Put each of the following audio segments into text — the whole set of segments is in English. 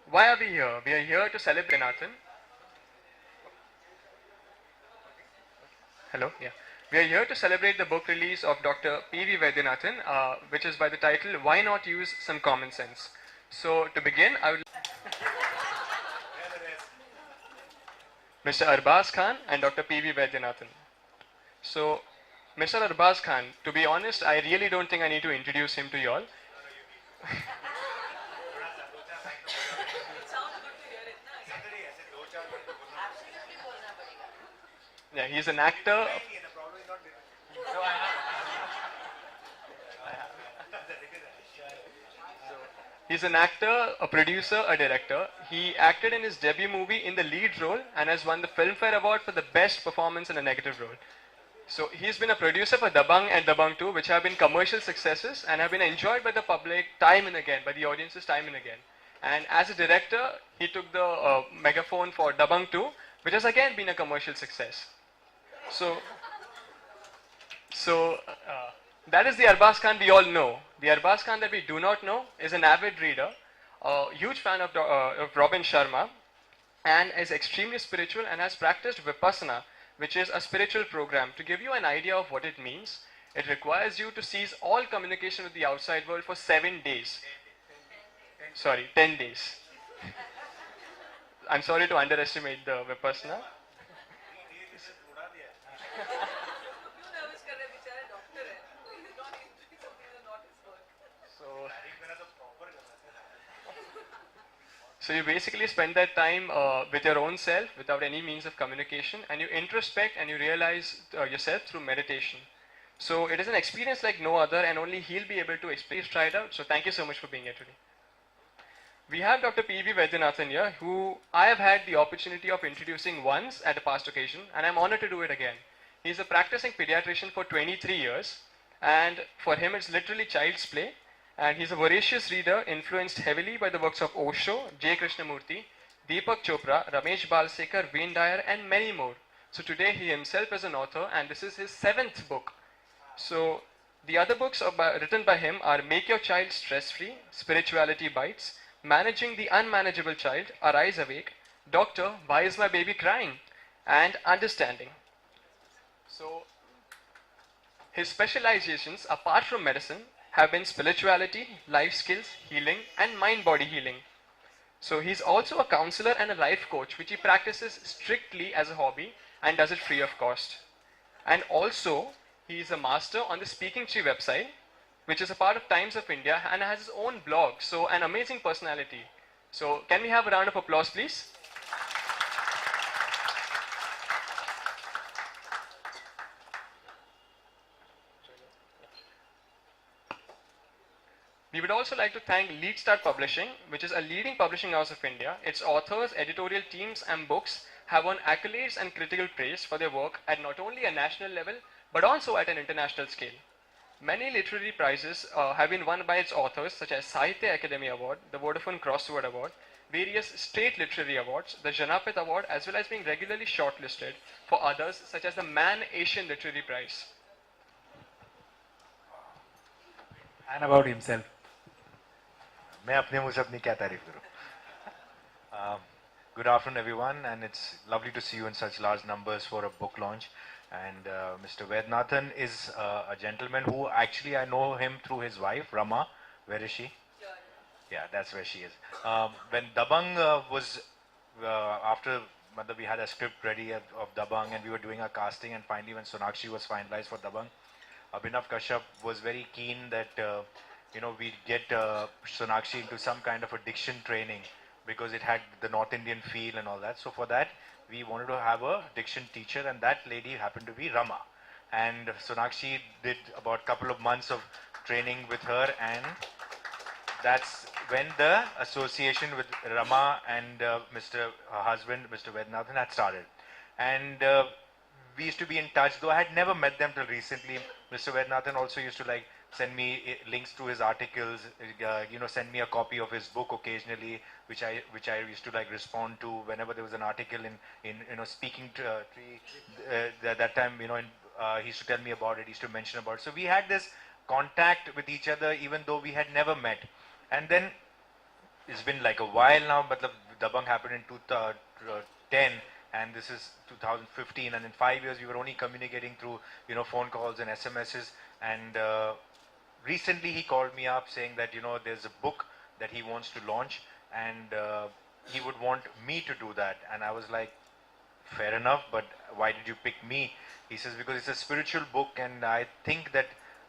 Why are we here? We are here to celebrate Nathan. Hello, yeah. We are here to celebrate the book release of Dr. P.V. Vaidyanathan, which is by the title Why Not Use Some Common Sense. So, to begin, I would Mr. Arbaz Khan and Dr. P.V. Vaidyanathan. So, Mr. Arbaz Khan, to be honest, I really don't think I need to introduce him to you all. Yeah, he's an actor. He's an actor, a producer, a director. He acted in his debut movie in the lead role and has won the Filmfare Award for the best performance in a negative role. So he's been a producer for Dabang and Dabang 2, which have been commercial successes and have been enjoyed by the public time and again, by the audiences time and again. And as a director, he took the megaphone for Dabang 2, which has again been a commercial success. So so that is the Arbaz Khan we all know. The Arbaz Khan that we do not know is an avid reader, a huge fan of Robin Sharma, and is extremely spiritual and has practiced Vipassana, which is a spiritual program. To give you an idea of what it means, it requires you to cease all communication with the outside world for 7 days. Sorry, 10 days. I'm sorry to underestimate the Vipassana. So, so you basically spend that time with your own self without any means of communication, and you introspect and you realize yourself through meditation. So it is an experience like no other, and only he'll be able to explain. He's tried out. So thank you so much for being here today. We have Dr. P.V. Vaidyanathan here, who I have had the opportunity of introducing once at a past occasion, and I'm honored to do it again. He's a practicing pediatrician for 23 years, and for him it's literally child's play. And he's a voracious reader, influenced heavily by the works of Osho, J. Krishnamurti, Deepak Chopra, Ramesh Balsekar, Wayne Dyer, and many more. So today he himself is an author, and this is his 7th book. So the other books written by him are Make Your Child Stress-Free, Spirituality Bites, Managing the Unmanageable Child, Arise Awake, Doctor, Why Is My Baby Crying? And Understanding. So his specializations, apart from medicine, have been spirituality, life skills, healing, and mind-body healing. So he's also a counselor and a life coach, which he practices strictly as a hobby and does it free of cost. And also, he is a master on the Speaking Tree website, which is a part of Times of India and has his own blog. So an amazing personality. So can we have a round of applause, please? We would also like to thank Lead Start Publishing, which is a leading publishing house of India. Its authors, editorial teams, and books have won accolades and critical praise for their work at not only a national level, but also at an international scale. Many literary prizes have been won by its authors, such as Sahitya Academy Award, the Vodafone Crossword Award, various state literary awards, the Janapith Award, as well as being regularly shortlisted for others, such as the Man Asian Literary Prize. And about himself. मैं अपने मुंह से अपनी क्या तारीफ करूं? Good afternoon, everyone, and it's lovely to see you in such large numbers for a book launch. And Mr. Vaidyanathan is a gentleman who actually I know him through his wife, Rama. Where is she? Yeah, that's where she is. When Dabang was after we had a script ready of Dabang, and we were doing a casting, and finally when Sonakshi was finalized for Dabang, Abhinav Kashyap was very keen that we get Sonakshi into some kind of a diction training because it had the North Indian feel and all that. So for that, we wanted to have a diction teacher, and that lady happened to be Rama. And Sonakshi did about a couple of months of training with her, and that's when the association with Rama and Mr. Husband, Mr. Vaidyanathan, had started. And we used to be in touch, though I had never met them till recently. Mr. Vaidyanathan also used to send me links to his articles, send me a copy of his book occasionally, which I used to respond to whenever there was an article in Speaking Tree. That time, he used to tell me about it, he used to mention about it. So we had this contact with each other even though we had never met. And then it's been like a while now, but the Dabang happened in 2010, and this is 2015, and in 5 years we were only communicating through phone calls and SMSs. And recently he called me up saying that there's a book that he wants to launch, and he would want me to do that. And I was like, fair enough, but why did you pick me? He says, because it's a spiritual book, and I think that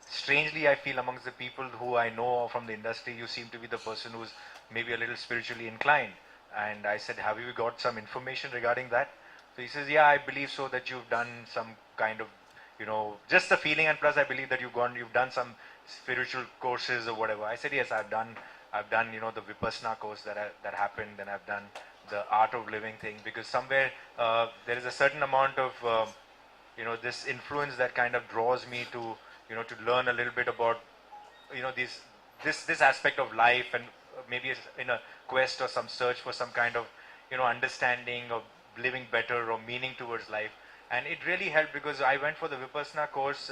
strangely I feel amongst the people who I know from the industry, you seem to be the person who's maybe a little spiritually inclined. And I said, have you got some information regarding that? So he says, yeah, I believe so, that you've done some kind of, just the feeling, and plus I believe that you've done some spiritual courses or whatever. I said, yes, I've done, the Vipassana course that happened, and I've done the art of living thing, because somewhere there is a certain amount of this influence that kind of draws me to to learn a little bit about this aspect of life, and maybe in a quest or some search for some kind of understanding of living better or meaning towards life. And it really helped, because I went for the Vipassana course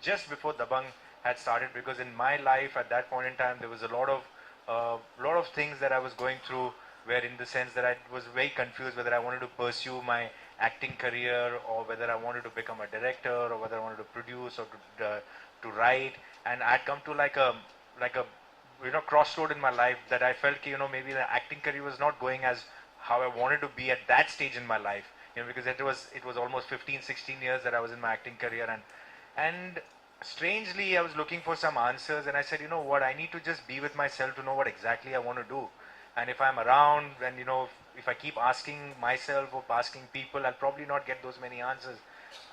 just before Dabang had started, because in my life at that point in time there was a lot of things that I was going through, where in the sense that I was very confused whether I wanted to pursue my acting career, or whether I wanted to become a director, or whether I wanted to produce, or to write. And I'd come to like a crossroad in my life, that I felt maybe the acting career was not going as how I wanted to be at that stage in my life, because it was almost 15-16 years that I was in my acting career. And strangely I was looking for some answers, and I said, what, I need to just be with myself to know what exactly I want to do. And if I'm around, and if I keep asking myself or asking people, I'll probably not get those many answers.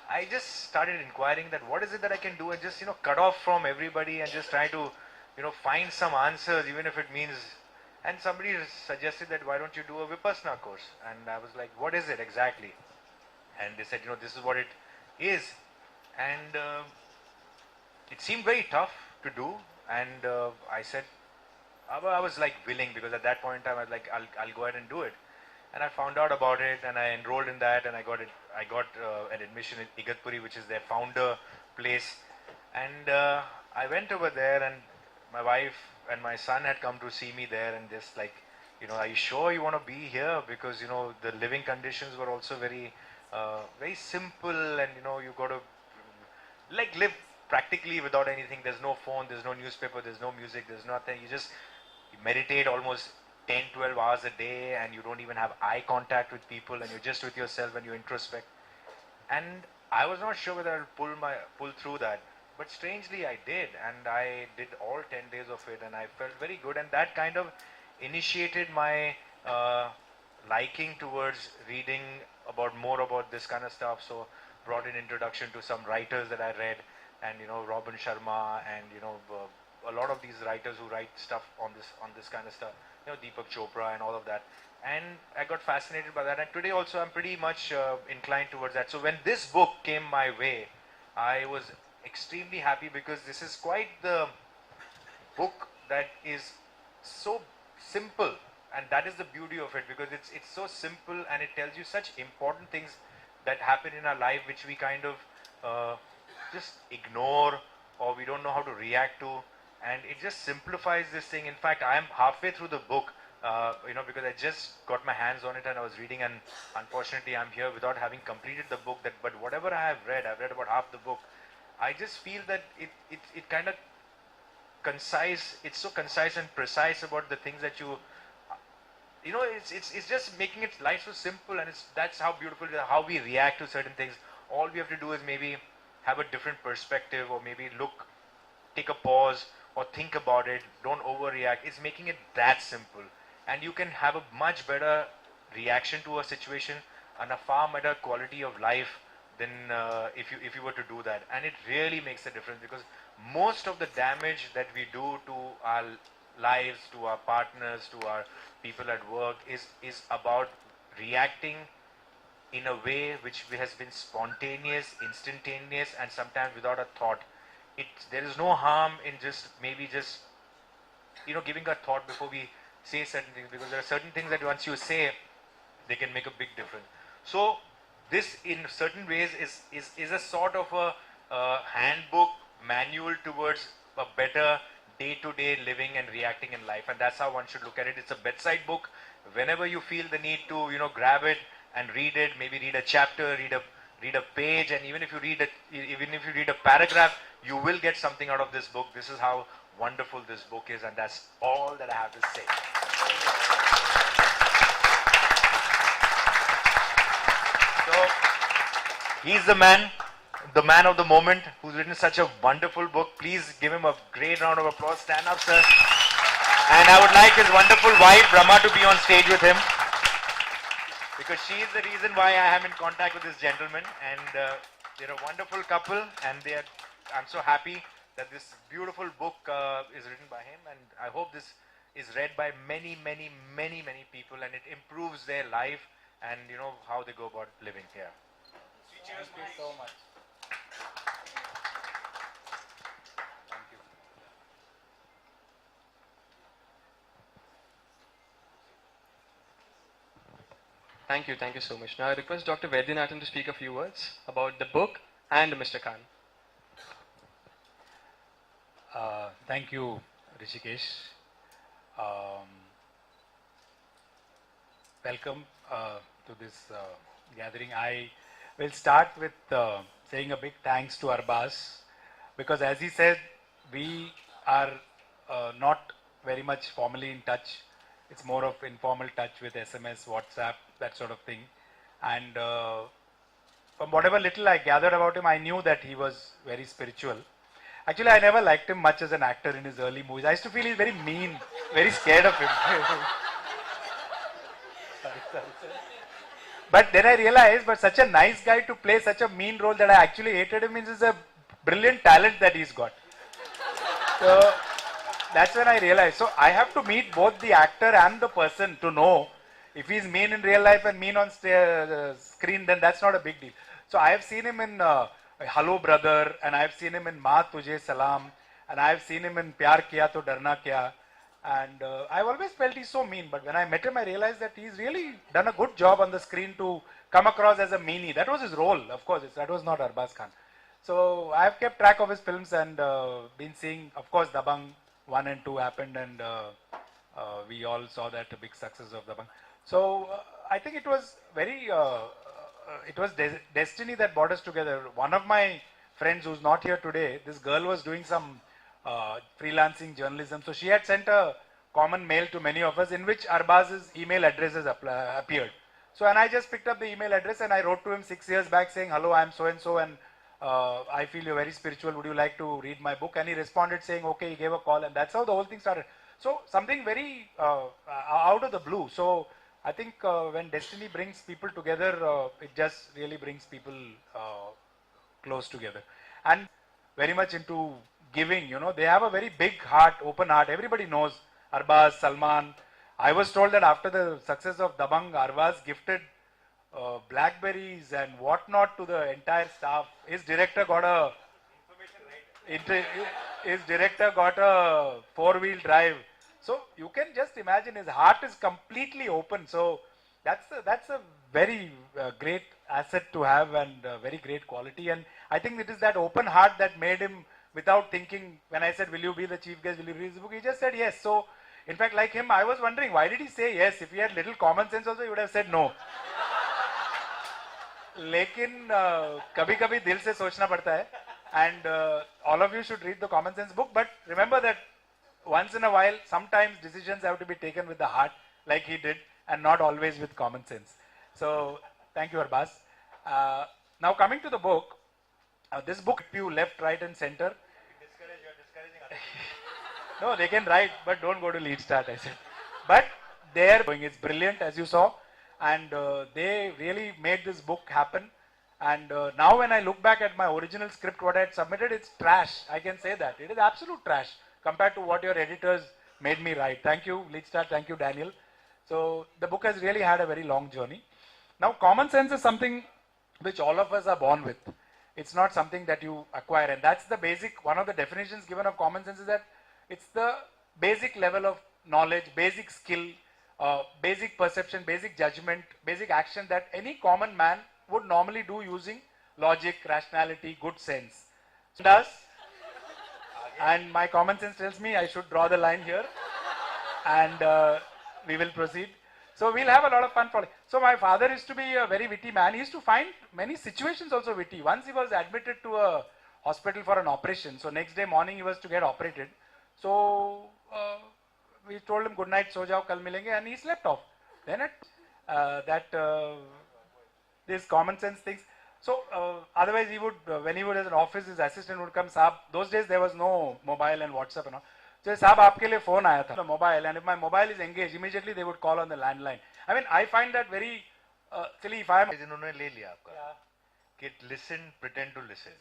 I just started inquiring that what is it that I can do, and just cut off from everybody, and just try to find some answers, even if it means. And somebody suggested that, why don't you do a Vipassana course? And I was like, what is it exactly? And they said, this is what it is. And it seemed very tough to do. And I said, I was like willing, because at that point in time I was like, I'll go ahead and do it. And I found out about it, and I enrolled in that, and I got an admission in Igatpuri, which is their founder place. And I went over there, and my wife and my son had come to see me there, and just like, are you sure you want to be here? Because the living conditions were also very very simple, and you got to like live practically without anything. There's no phone, there's no newspaper, there's no music, there's nothing. You meditate almost 10-12 hours a day, and you don't even have eye contact with people, and you're just with yourself, and you introspect. And I was not sure whether I'll pull through that, but strangely I did, and I did all 10 days of it, and I felt very good. And that kind of initiated my liking towards reading more about this kind of stuff. So brought an introduction to some writers that I read, and Robin Sharma, and a lot of these writers who write stuff on this kind of stuff, Deepak Chopra and all of that. And I got fascinated by that, and today also I'm pretty much inclined towards that. So when this book came my way, I was extremely happy, because this is quite the book that is so simple, and that is the beauty of it, because it's so simple, and it tells you such important things that happen in our life, which we kind of just ignore, or we don't know how to react to. And it just simplifies this thing. In fact, I am halfway through the book, because I just got my hands on it, and I was reading, and unfortunately I'm here without having completed the book. But whatever I have read, I've read about half the book. I just feel that it kind of concise. It's so concise and precise about the things that it's just making it life so simple, and that's how beautiful it is, how we react to certain things. All we have to do is maybe have a different perspective, or maybe take a pause, or think about it. Don't overreact. It's making it that simple, and you can have a much better reaction to a situation, and a far better quality of life than if you were to do that. And it really makes a difference, because most of the damage that we do to our lives, to our partners, to our people at work is about reacting in a way which has been spontaneous, instantaneous, and sometimes without a thought. There is no harm in just giving a thought before we say certain things, because there are certain things that once you say, they can make a big difference. So this in certain ways is a sort of a handbook, manual towards a better day-to-day living and reacting in life, and that's how one should look at it. It's a bedside book. Whenever you feel the need to, grab it and read it, maybe read a chapter, read a page, and even if you read a paragraph, you will get something out of this book. This is how wonderful this book is, and that's all that I have to say. So, he's the man of the moment, who's written such a wonderful book. Please give him a great round of applause. Stand up, sir. And I would like his wonderful wife, Rama, to be on stage with him, because she is the reason why I am in contact with this gentleman, and they're a wonderful couple, and I'm so happy that this beautiful book is written by him, and I hope this is read by many, many, many, many people, and it improves their life and how they go about living here. Thank you so much. Thank you. Thank you so much. Now I request Dr. Vaidyanathan to speak a few words about the book and Mr. Khan. Thank you, Rishikesh. Welcome to this gathering. I will start with saying a big thanks to Arbaz, because as he said, we are not very much formally in touch. It's more of informal touch with SMS, WhatsApp, that sort of thing. And from whatever little I gathered about him, I knew that he was very spiritual. Actually, I never liked him much as an actor in his early movies. I used to feel he's very mean, very scared of him. sorry. But then I realized, but such a nice guy to play such a mean role that I actually hated him means it's a brilliant talent that he's got. So that's when I realized. So I have to meet both the actor and the person to know if he's mean in real life and mean on screen, then that's not a big deal. So I have seen him in Hello Brother, and I have seen him in Maa Tujhe Salam, and I have seen him in Pyar Kiya To Darna Kya. And I've always felt he's so mean, but when I met him, I realized that he's really done a good job on the screen to come across as a meanie. That was his role, of course. That was not Arbaz Khan. So I've kept track of his films and been seeing, of course, Dabangg 1 and 2 happened, and we all saw that big success of Dabangg. So I think it was very, it was destiny that brought us together. One of my friends who's not here today, this girl was doing some freelancing journalism. So she had sent a common mail to many of us in which Arbaz's email addresses appeared. So, and I just picked up the email address and I wrote to him 6 years back saying, hello, I am so-and-so, and I feel you're very spiritual. Would you like to read my book? And he responded saying, okay, he gave a call, and that's how the whole thing started. So something very out of the blue. So I think when destiny brings people together, it just really brings people close together. And very much into giving, they have a very big heart, open heart. Everybody knows Arbaz, Salman. I was told that after the success of Dabangg, Arbaz gifted blackberries and whatnot to the entire staff. His director got a four-wheel drive. So you can just imagine his heart is completely open. So that's a very great asset to have, and very great quality. And I think it is that open heart that made him, without thinking, when I said, will you be the chief guest, will you read the book? He just said yes. So in fact, like him, I was wondering, why did he say yes? If he had little common sense also, he would have said no. लेकिन कभी कभी दिल से सोचना पड़ता है, and all of you should read the Common Sense book, but remember that once in a while sometimes decisions have to be taken with the heart like he did, and not always with common sense. So thank you, Arbaz. Now coming to the book, this book, you left, right and center. You're discouraging others. No, they can write, but don't go to Lead Start, I said. But their going is brilliant, as you saw. And they really made this book happen. And now when I look back at my original script, what I had submitted, it's trash. I can say that. It is absolute trash compared to what your editors made me write. Thank you, Lead Start. Thank you, Daniel. So the book has really had a very long journey. Now, common sense is something which all of us are born with. It's not something that you acquire. And that's the basic, one of the definitions given of common sense is that it's the basic level of knowledge, basic skill, basic perception, basic judgment, basic action that any common man would normally do using logic, rationality, good sense. Does? And my common sense tells me I should draw the line here, and we will proceed. So we'll have a lot of fun. So my father used to be a very witty man. He used to find many situations also witty. Once he was admitted to a hospital for an operation. So next day morning he was to get operated. So we told him good night, so jao, kal milenge, and he slept off. Then these common sense things. So otherwise he would, when he was in office, his assistant would come, Saab, those days there was no mobile and WhatsApp and all. So Saab, aapke liye phone aaya tha, mobile, and if my mobile is engaged, immediately they would call on the landline. I mean, I find that very silly. If I am, इन्होंने ले लिया आपका कि listen, pretend to listen.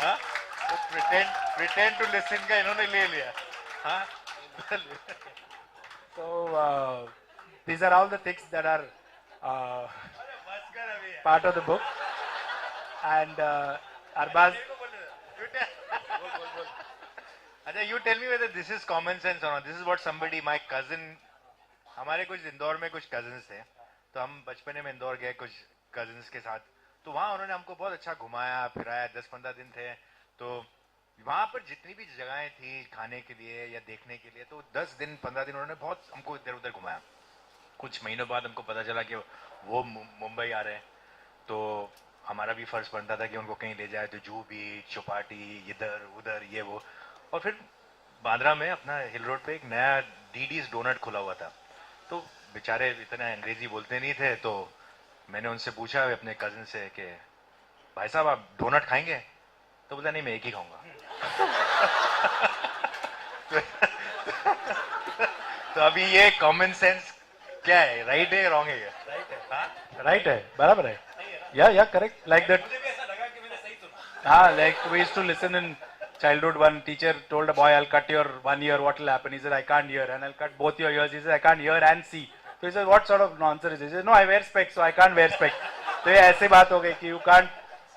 हाँ? तो pretend to listen का इन्होंने ले लिया. हाँ? So these are all the things that are part of the book. And Arbaz. अच्छा, you tell me whether this is common sense or not. This is what somebody, my cousin, हमारे कुछ इंदौर में कुछ cousins थे, तो हम बचपने में इंदौर गए कुछ cousins के साथ, तो वहाँ उन्होंने हमको बहुत अच्छा घुमाया फिराया, 10-15 दिन थे, तो वहाँ पर जितनी भी जगहें थी खाने के लिए या देखने के लिए, तो 10 दिन 15 दिन उन्होंने बहुत हमको इधर उधर घुमाया. कुछ महीनों बाद हमको पता चला कि वो मुंबई आ रहे हैं, तो हमारा भी फर्ज बनता था कि उनको कहीं ले जाए, तो जूहू बीच, चौपाटी, इधर उधर ये वो. और फिर बांद्रा में अपना हिल रोड पे एक नया डीडीज डोनट खुला हुआ था, तो बेचारे इतना अंग्रेजी बोलते नहीं थे, तो मैंने उनसे पूछा अपने कजिन से कि भाई साहब आप डोनट खाएंगे, तो बोला नहीं मैं एक ही खाऊंगा. तो अभी ये कॉमन सेंस क्या है, राइट है रॉन्ग है? राइट है, बराबर है. या करेक्ट, लाइक दैट. हाँ, like we used to listen in childhood. One teacher told a boy, I'll cut your one ear, what will happen? He said, I can't hear. And I'll cut both your ears. He said, I can't hear and see. So he said, what sort of nonsense is this? He said, no, I wear specs, so I can't wear specs. So ये ऐसे बात हो गई कि you can't.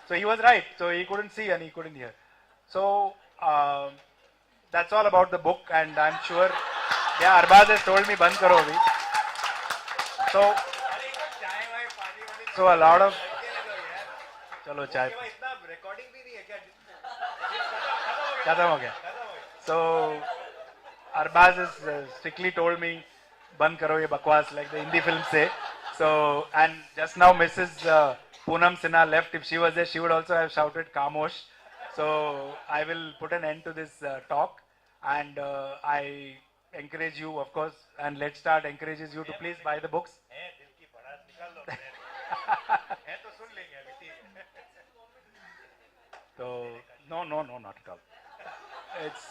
So he was right. So he couldn't see and he couldn't hear. So that's all about the book, and I'm sure, yeah, Arbaz has told me बंद करो अभी. So a lot of, चलो चाय recording भी नहीं है क्या? खत्म हो गया. So Arbaz has strictly told me बंद करो ये बकवास, like the Hindi films say. So, and just now Mrs. Poonam Sinha left. If she was there, she would also have shouted Kamosh. So I will put an end to this talk, and I encourage you, of course, and Let's Start encourages you to please buy the books. So no, not at all. It's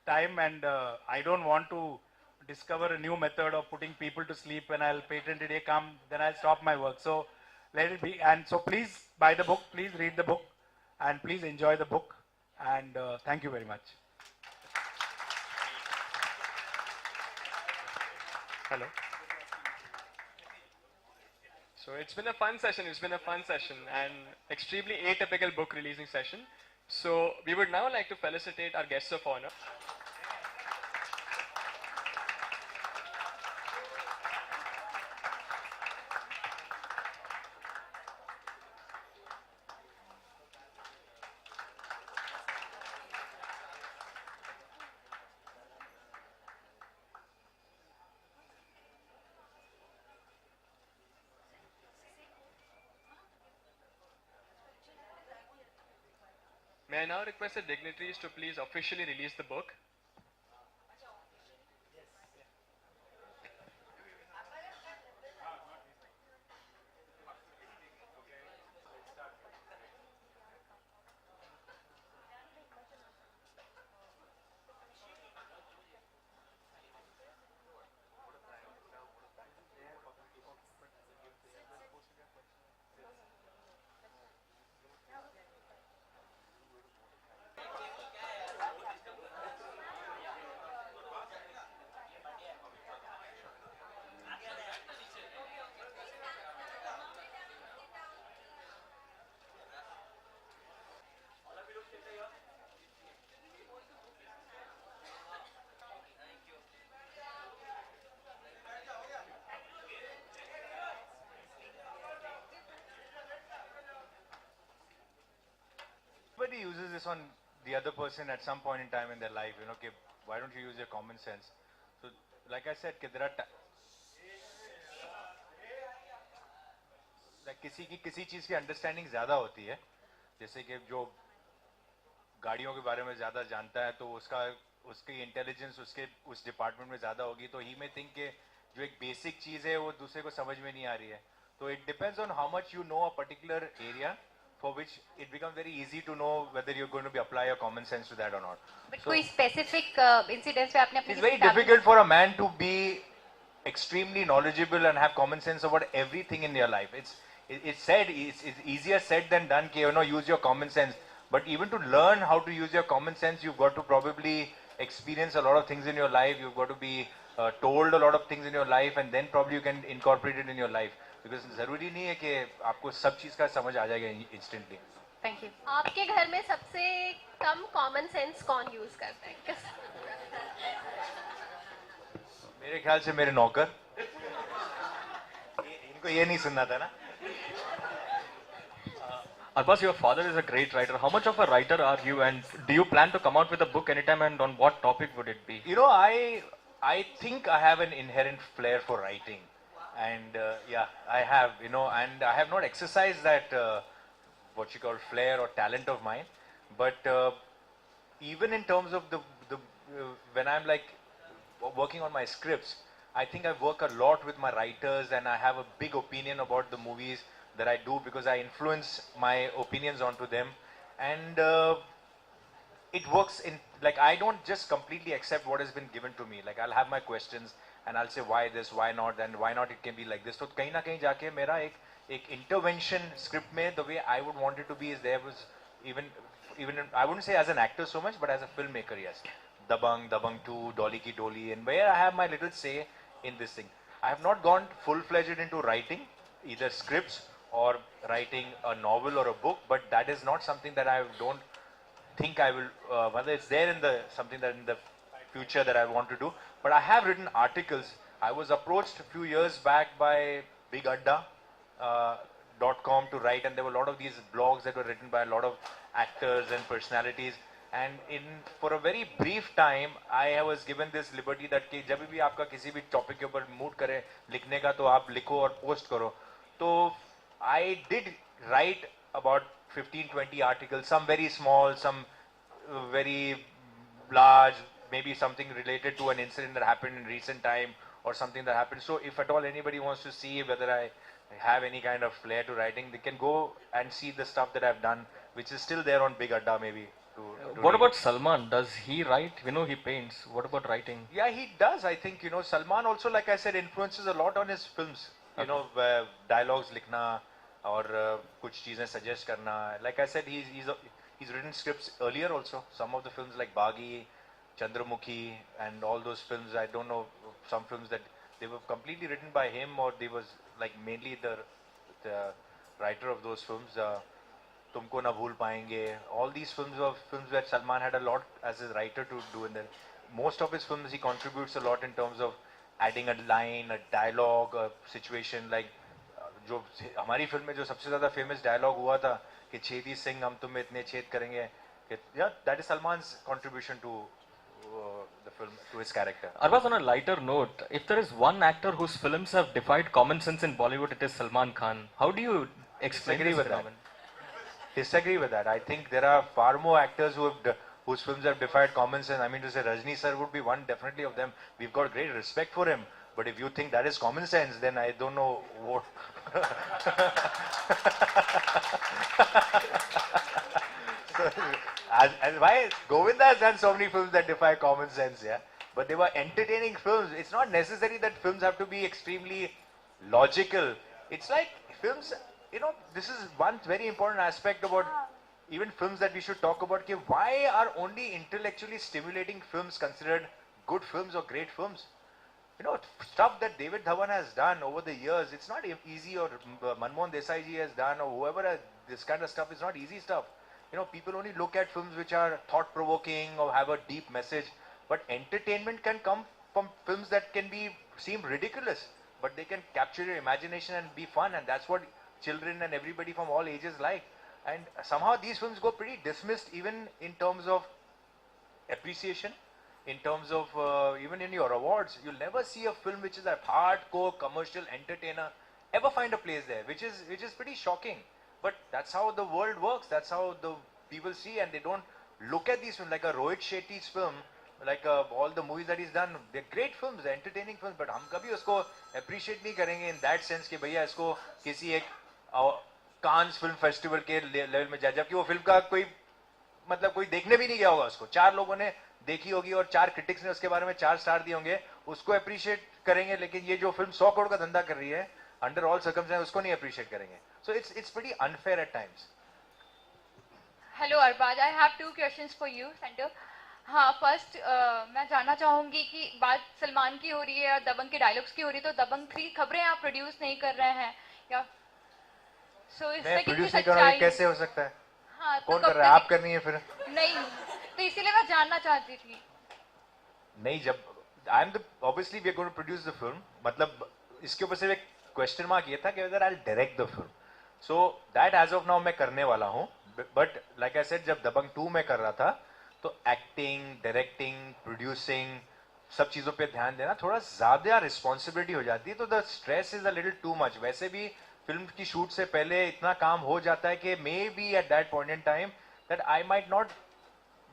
time, and I don't want to discover a new method of putting people to sleep. When I'll patent it, then I'll stop my work. So let it be. And so please buy the book, please read the book, and please enjoy the book. And thank you very much. Hello. So it's been a fun session. And extremely atypical book releasing session. So we would now like to felicitate our guests of honor. May I now request the dignitaries to please officially release the book? everybody uses this on the other person at some point in time in their life, you know, कि why don't you use your common sense? So, like I said, कि there are like किसी चीज की understanding ज्यादा होती है, जैसे कि जो गाड़ियों के बारे में ज्यादा जानता है तो उसकी इंटेलिजेंस उस डिपार्टमेंट में ज्यादा होगी, तो ही में थिंक के जो एक बेसिक चीज है वो दूसरे को समझ में नहीं आ रही है. तो it depends on how much you know a particular area, for which it becomes very easy to know whether you're going to be apply your common sense to that or not. But So, कोई specific incidents पे आपने अपनी it's very difficult for a man to be extremely knowledgeable and have common sense about everything in your life. It's easier said than done. You know, use your common sense. But even to learn how to use your common sense, you've got to probably experience a lot of things in your life. You've got to be told a lot of things in your life, and then probably you can incorporate it in your life. Because जरूरी नहीं है कि आपको सब चीज का समझ आ जाएगा instantly. Thank you. आपके घर में सबसे कम कॉमन सेंस कौन यूज करता है? मेरे ख्याल से मेरे नौकर. इनको ये नहीं सुनना था ना. Arbaz, your father is a great writer. How much of a writer are you, and do you plan to come out with a book anytime, and on what topic would it be? You know, I think I have an inherent flair for writing, and yeah, I have, you know, and I have not exercised that what you call flair or talent of mine, but even in terms of the when I'm like working on my scripts, I think I work a lot with my writers, and I have a big opinion about the movies that I do because I influence my opinions onto them, and it works in, like, I don't just completely accept what has been given to me. Like, I'll have my questions and I'll say why this, why not, and why not it can be like this. So kahin na kahin jaake mera ek intervention script mein, the way I would want it to be is there was even I wouldn't say as an actor so much, but as a filmmaker, yes. Dabang 2, Dolly Ki Dolly, and where I have my little say in this thing. I have not gone full-fledged into writing either scripts or writing a novel or a book, but that is not something that I don't think I will, whether it's there in the something that in the future that I want to do. But I have written articles. I was approached a few years back by Big Adda .com to write, and there were a lot of these blogs that were written by a lot of actors and personalities. And for a very brief time, I was given this liberty that कि जब भी आपका किसी भी topic के ऊपर mood करे लिखने का, तो आप लिखो और post करो. तो I did write about 15-20 articles, some very small, some very large, maybe something related to an incident that happened in recent time or something that happened. So if at all anybody wants to see whether I have any kind of flair to writing, they can go and see the stuff that I've done, which is still there on Big Adda maybe. What about Salman? Does he write? We know he paints. What about writing? Yeah, he does. I think, you know, Salman also, like I said, influences a lot on his films. You know, dialogues likhna or kuch cheezein suggest karna. Like I said, he's written scripts earlier also. Some of the films like Baghi, Chandramukhi, and all those films, I don't know, some films that they were completely written by him, or they was like mainly the writer of those films. Tumko Na Bhool Payenge. All these films were films where Salman had a lot as a writer to do, and then most of his films he contributes a lot in terms of adding a line, a dialogue, a situation. Like जो हमारी film में जो सबसे ज़्यादा famous dialogue हुआ था कि छेदी सिंह हम तुम्हें इतने छेद करेंगे, yeah, that is Salman's contribution to the film, to his character. Arbaz, on a lighter note, if there is one actor whose films have defied common sense in Bollywood, it is Salman Khan. How do you explain Disagree this with that. phenomenon? Disagree with that. I think there are far more actors whose films have defied common sense. I mean to say, Rajni sir would be one definitely of them. We've got great respect for him. But if you think that is common sense, then I don't know what. So, as why Govinda has done so many films that defy common sense, yeah. But they were entertaining films. It's not necessary that films have to be extremely logical. It's like films. You know, this is one very important aspect about even films that we should talk about. Why are only intellectually stimulating films considered good films or great films? You know, stuff that David Dhawan has done over the years, it's not easy, or Manmohan Desai ji has done, or whoever has this kind of stuff, is not easy stuff. You know, people only look at films which are thought-provoking or have a deep message, but entertainment can come from films that can seem ridiculous, but they can capture your imagination and be fun, and that's what children and everybody from all ages like. And somehow these films go pretty dismissed even in terms of appreciation, in terms of even in your awards. You'll never see a film which is a hardcore commercial entertainer ever find a place there, which is pretty shocking. But that's how the world works. That's how the people see, and they don't look at these films like a Rohit Shetty's film, like all the movies that he's done. They're great films, they're entertaining films, but हम कभी उसको appreciate नहीं करेंगे in that sense कि भैया इसको किसी एक कांस फिल्म फेस्टिवल के लेवल में जाए, जबकि वो फिल्म का कोई मतलब कोई देखने भी नहीं गया होगा उसको. 4 लोगों ने देखी होगी और 4 क्रिटिक्स ने उसके बारे में 4 स्टार दिए होंगे, उसको अप्रिशिएट करेंगे. लेकिन ये जो फिल्म 100 करोड़ का धंधा कर रही है अंडर ऑल सर्कमस्टेंसेस, उसको नहीं अप्रिशिएट करेंगे. So it's pretty unfair at times. Hello Arbaaz, I have 2 questions for you centre. हाँ, फर्स्ट मैं जानना चाहूंगी कि बात सलमान की हो रही है और दबंग के डायलॉग्स की हो रही है, तो दबंग 3 खबरें आप प्रोड्यूस नहीं कर रहे हैं या मैं प्रोड्यूस नहीं कर रहा हूं, कैसे हो सकता है? हाँ, कौन कर रहा है? आप करनी है फिर? नहीं, तो इसीलिए मैं जानना चाहती थी. नहीं, जब I am the obviously we are going to produce the film, मतलब इसके ऊपर सिर्फ एक क्वेश्चन मार्क ये था कि whether I will direct the film. So that as of now मैं करने वाला हूं. बट लाइक आई सेड, जब दबंग 2 में कर रहा था तो एक्टिंग, डायरेक्टिंग, प्रोड्यूसिंग, सब चीजों पे ध्यान देना थोड़ा ज्यादा रिस्पॉन्सिबिलिटी हो जाती है. तो the stress is a little too much. वैसे भी फिल्म की शूट से पहले इतना काम हो जाता है कि maybe at that point in time that I might not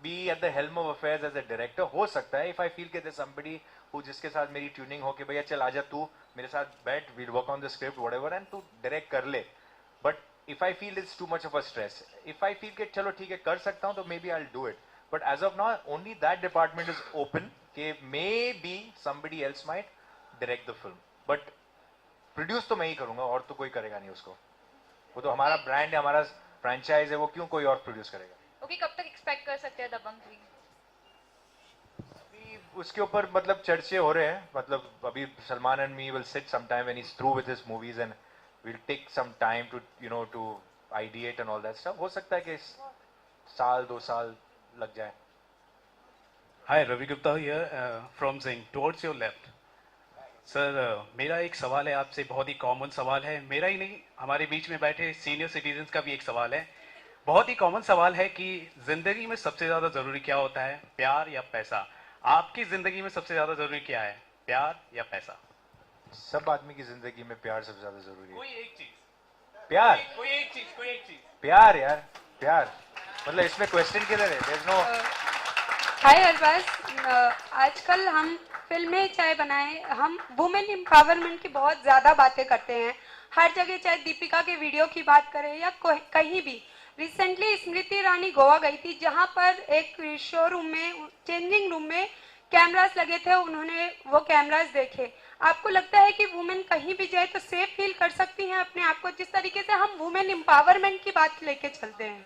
be at the helm of affairs as a director. हो सकता है इफ आई फील के देयर समबडी हु जिसके साथ मेरी ट्यूनिंग हो कि भैया चल आजा तू मेरे साथ बैठ, we'll work on the script whatever and तू डायरेक्ट कर ले. But if I feel it's too much of a stress, if I feel के चलो ठीक है कर सकता हूं, तो maybe I will do it. But as of now only that department is open कि maybe somebody else might direct the film. But produce तो मैं ही करूंगा और तो कोई करेगा नहीं उसको. वो तो हमारा ब्रांड है, हमारा फ्रेंचाइज है, वो क्यों कोई और प्रोड्यूस करेगा. ओके, कब तक एक्सपेक्ट कर सकते हैं दबंग 3? अभी उसके ऊपर मतलब चर्चे हो रहे हैं. मतलब अभी Salman and me will sit some time when he is through with his movies and will take some time to you know to ideate and all that stuff. हो सकता है कि साल 2 साल लग जाए. Hi, Ravi Gupta here from जिंग टुवर्ड्स योर लेफ्ट. सर, मेरा एक सवाल है आपसे, बहुत ही कॉमन सवाल है. मेरा ही नहीं, हमारे बीच में बैठे सीनियर सिटीजन्स का भी एक सवाल है. बहुत ही कॉमन सवाल है कि जिंदगी में सबसे ज्यादा जरूरी क्या होता है, प्यार या पैसा? आपकी जिंदगी में सबसे ज्यादा जरूरी क्या है, प्यार या पैसा? सब आदमी की जिंदगी में प्यार सबसे ज्यादा जरूरी है. कोई एक चीज, प्यार, कोई एक चीज. प्यार यार, प्यार. मतलब इसमें क्वेश्चन किधर है? There is no. Hi Arbaaz, आजकल हम फिल्में चाहे बनाएं, हम वुमेन एम्पावरमेंट की बहुत ज्यादा बातें करते हैं हर जगह, चाहे दीपिका के वीडियो की बात करें या कहीं भी. रिसेंटली स्मृति ईरानी गोवा गई थी, जहां पर एक शोरूम में, चेंजिंग रूम में कैमरास लगे थे. उन्होंने वो कैमरास देखे. आपको लगता है कि वुमेन कहीं भी जाए तो सेफ फील कर सकती हैं अपने आप को, जिस तरीके से हम वुमेन एम्पावरमेंट की बात लेके चलते हैं?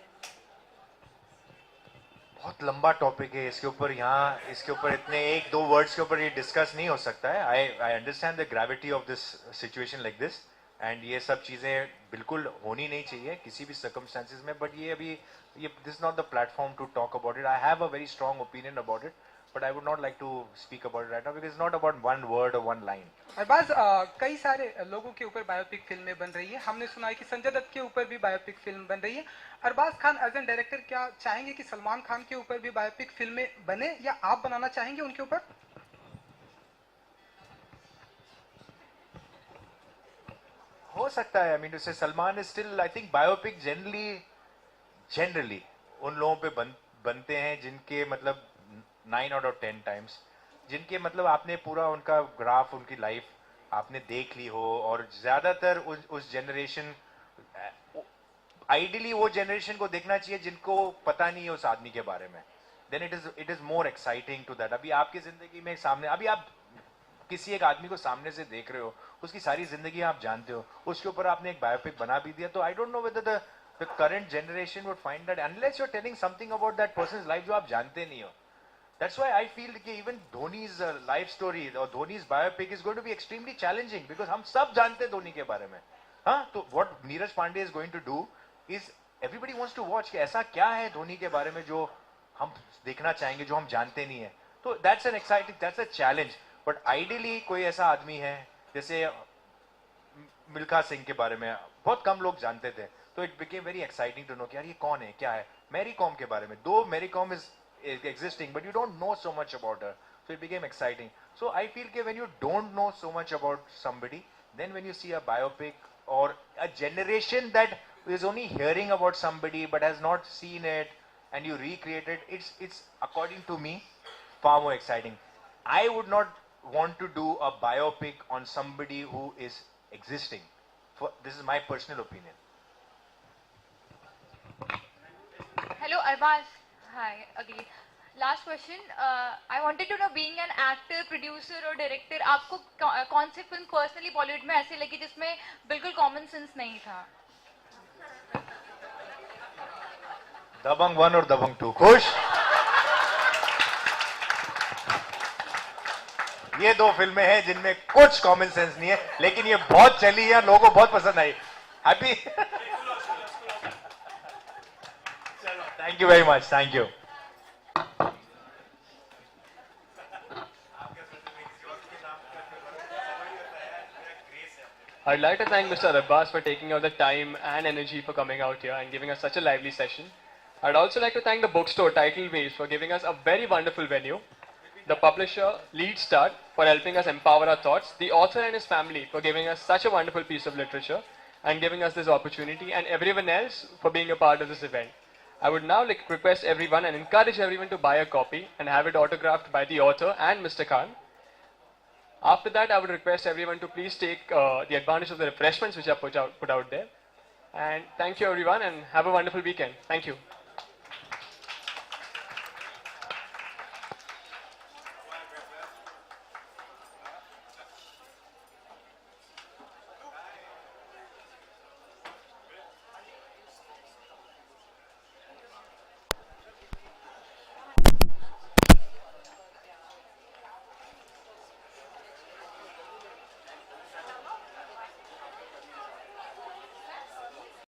बहुत लंबा टॉपिक है. इसके ऊपर यहाँ इसके ऊपर इतने 1-2 वर्ड्स के ऊपर ये डिस्कस नहीं हो सकता है. I understand the gravity of this situation like this, and ये सब चीजें बिल्कुल होनी नहीं चाहिए किसी भी सर्कमस्टेंसेस में. बट ये अभी ये this not the platform to talk about it. I have a very strong opinion about it, but I would not like to speak about it right now because it's not about one word or one line. Arbaaz, कई सारे लोगों के ऊपर biopic फिल्में बन रही है. हमने सुना है कि संजय दत्त के ऊपर भी बायोपिक फिल्म बन रही है. Arbaaz Khan as an director क्या चाहेंगे कि सलमान खान के ऊपर भी बायोपिक फिल्में बने, या आप बनाना चाहेंगे उनके ऊपर? हो सकता है. I mean to say Salman is still, I think biopic generally उन लोगों पे बनते हैं जिनके मतलब 9 out of 10 times, जिनके मतलब आपने पूरा उनका ग्राफ, उनकी लाइफ आपने देख ली हो. और ज्यादातर उस जनरेशन, आइडियली वो जनरेशन को देखना चाहिए जिनको पता नहीं है उस आदमी के बारे में. Then it is more exciting to that. अभी आपकी जिंदगी में सामने, अभी आप किसी एक आदमी को सामने से देख रहे हो, उसकी सारी जिंदगी आप जानते हो, उसके ऊपर आपने एक बायोपिक बना भी दिया. तो I don't know whether the current generation would find that unless you are telling something about that person's life जो आप जानते नहीं हो. That's why I feel कि even Dhoni's life story or Dhoni's biopic is going to be extremely challenging because हम सब जानते हैं धोनी के बारे में. हाँ, तो what Neeraj Pandey is going to do is everybody wants to watch कि ऐसा क्या है धोनी के बारे में जो हम देखना चाहेंगे, जो हम जानते नहीं है. तो that's an exciting, that's a challenge. But ideally कोई ऐसा आदमी है, जैसे मिल्खा सिंह के बारे में बहुत कम लोग जानते थे, तो it became very exciting to know कि यार ये कौन है, क्या है. Mary Kom के बारे में, though Mary Kom is existing, but you don't know so much about her. So it became exciting. So I feel that when you don't know so much about somebody, then when you see a biopic or a generation that is only hearing about somebody but has not seen it, and you recreate it, it's according to me far more exciting. I would not want to do a biopic on somebody who is existing. This is my personal opinion. Hello, Arbaz. Hi, again. Last question. I wanted to know, being an actor, producer or director, आपको कौन सी film personally Bollywood में ऐसी लगी जिसमें बिल्कुल common sense नहीं था? दबंग 1 और दबंग 2. खुश? ये दो फिल्में हैं जिनमें कुछ कॉमन सेंस नहीं है, लेकिन ये बहुत चली है, लोगों को बहुत पसंद आई. Happy? Thank you very much. Thank you. I'd like to thank Mr. Abbas for taking out the time and energy for coming out here and giving us such a lively session. I'd also like to thank the bookstore Title Waves for giving us a very wonderful venue, the publisher Lead Start for helping us empower our thoughts, the author and his family for giving us such a wonderful piece of literature and giving us this opportunity, and everyone else for being a part of this event. I would now request everyone and encourage everyone to buy a copy and have it autographed by the author and Mr. Khan. After that, I would request everyone to please take the advantage of the refreshments which are put out there. And thank you everyone, and have a wonderful weekend. Thank you.